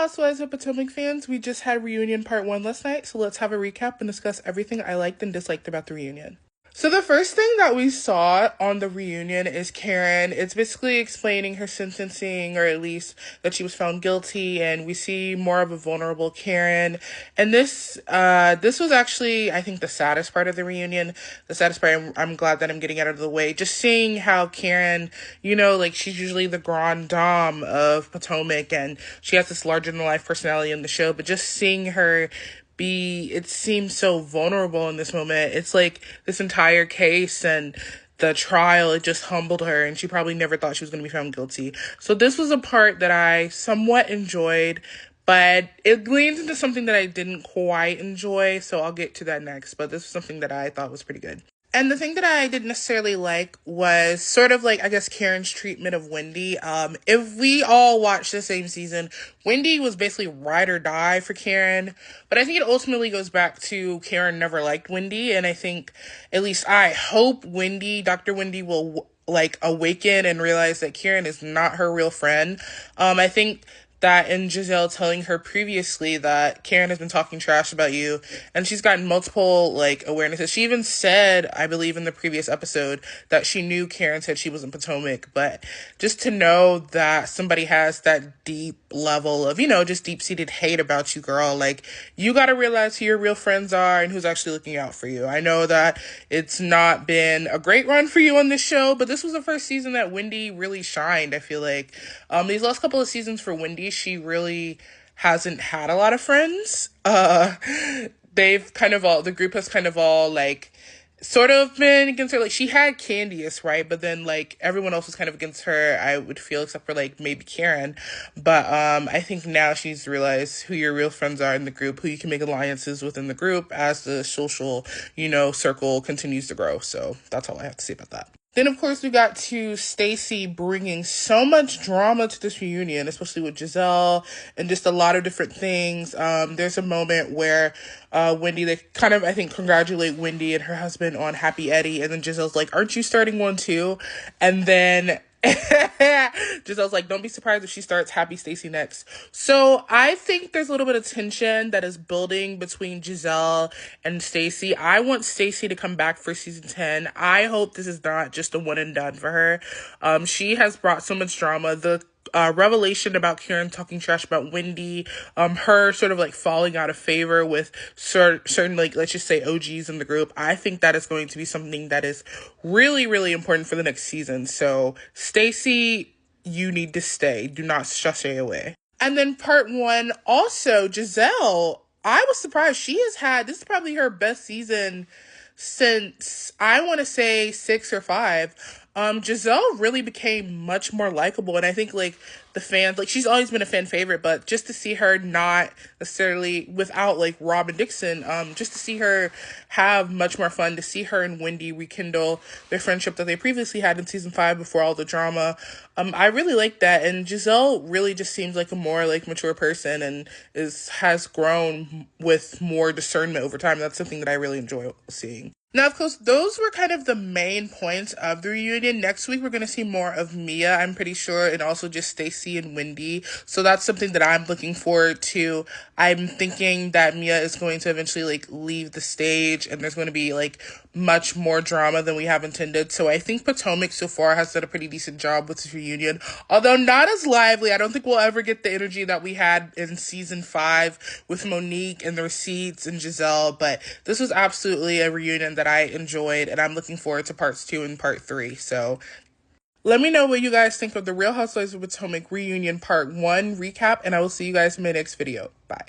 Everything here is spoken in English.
Housewives of Potomac fans, we just had reunion part 1 last night, so let's have a recap and discuss everything I liked and disliked about the reunion. So the first thing that we saw on the reunion is Karen. It's basically explaining her sentencing, or at least that she was found guilty, and we see more of a vulnerable Karen. And this was actually, I think, the saddest part of the reunion. The saddest part, I'm glad that I'm getting out of the way. Just seeing how Karen, she's usually the grande dame of Potomac, and she has this larger-than-life personality in the show, but just seeing her it seems so vulnerable in this moment. It's like this entire case and the trial, it just humbled her, and she probably never thought she was going to be found guilty. So this was a part that I somewhat enjoyed, but it leans into something that I didn't quite enjoy, so I'll get to that next. But this was something that I thought was pretty good. And the thing that I didn't necessarily like was sort of like, I guess, Karen's treatment of Wendy. If we all watched the same season, Wendy was basically ride or die for Karen. But I think it ultimately goes back to Karen never liked Wendy. And I think, at least I hope Dr. Wendy will awaken and realize that Karen is not her real friend. I think that in Giselle telling her previously that Karen has been talking trash about you, and she's gotten multiple awarenesses. She even said, I believe in the previous episode, that she knew Karen said she was in Potomac, but just to know that somebody has that deep level of, just deep-seated hate about you, girl, you gotta realize who your real friends are and who's actually looking out for you. I know that it's not been a great run for you on this show, but this was the first season that Wendy really shined, I feel like. These last couple of seasons for Wendy, she really hasn't had a lot of friends. The group has kind of all sort of been against her. She had Candiace, right? But then everyone else was kind of against her, I would feel, except for maybe Karen. But I think now she's realized who your real friends are in the group, who you can make alliances within the group as the social, circle continues to grow. So that's all I have to say about that. Then, of course, we got to Stacey bringing so much drama to this reunion, especially with Giselle and just a lot of different things. There's a moment where Wendy, they kind of, I think, congratulate Wendy and her husband on Happy Eddie. And then Giselle's like, aren't you starting one too? And then Giselle's like, don't be surprised if she starts Happy Stacey next. So I think there's a little bit of tension that is building between Giselle and Stacey. I want Stacey to come back for season 10. I hope this is not just a one and done for her. She has brought so much drama. The revelation about Karen talking trash about Wendy, her sort of falling out of favor with certain let's just say OGs in the group. I think that is going to be something that is really, really important for the next season. So Stacey, you need to stay. Do not sashay away. And then part 1, also Giselle, I was surprised. She has had, this is probably her best season since, I want to say 6 or 5. Giselle really became much more likable, and I think the fans, she's always been a fan favorite, but just to see her not necessarily without Robin Dixon, just to see her have much more fun, to see her and Wendy rekindle their friendship that they previously had in season 5 before all the drama. I really like that, and Giselle really just seems like a more mature person and has grown with more discernment over time. That's something that I really enjoy seeing. Now, of course, those were kind of the main points of the reunion. Next week, we're going to see more of Mia, I'm pretty sure, and also just Stacey and Wendy. So that's something that I'm looking forward to. I'm thinking that Mia is going to eventually, leave the stage, and there's going to be, much more drama than we have intended. So I think Potomac so far has done a pretty decent job with this reunion. Although not as lively, I don't think we'll ever get the energy that we had in season 5 with Monique and the Receipts and Giselle. But this was absolutely a reunion that I enjoyed, and I'm looking forward to parts 2 and part 3. So let me know what you guys think of the Real Housewives of Potomac reunion part 1 recap, and I will see you guys in my next video. Bye.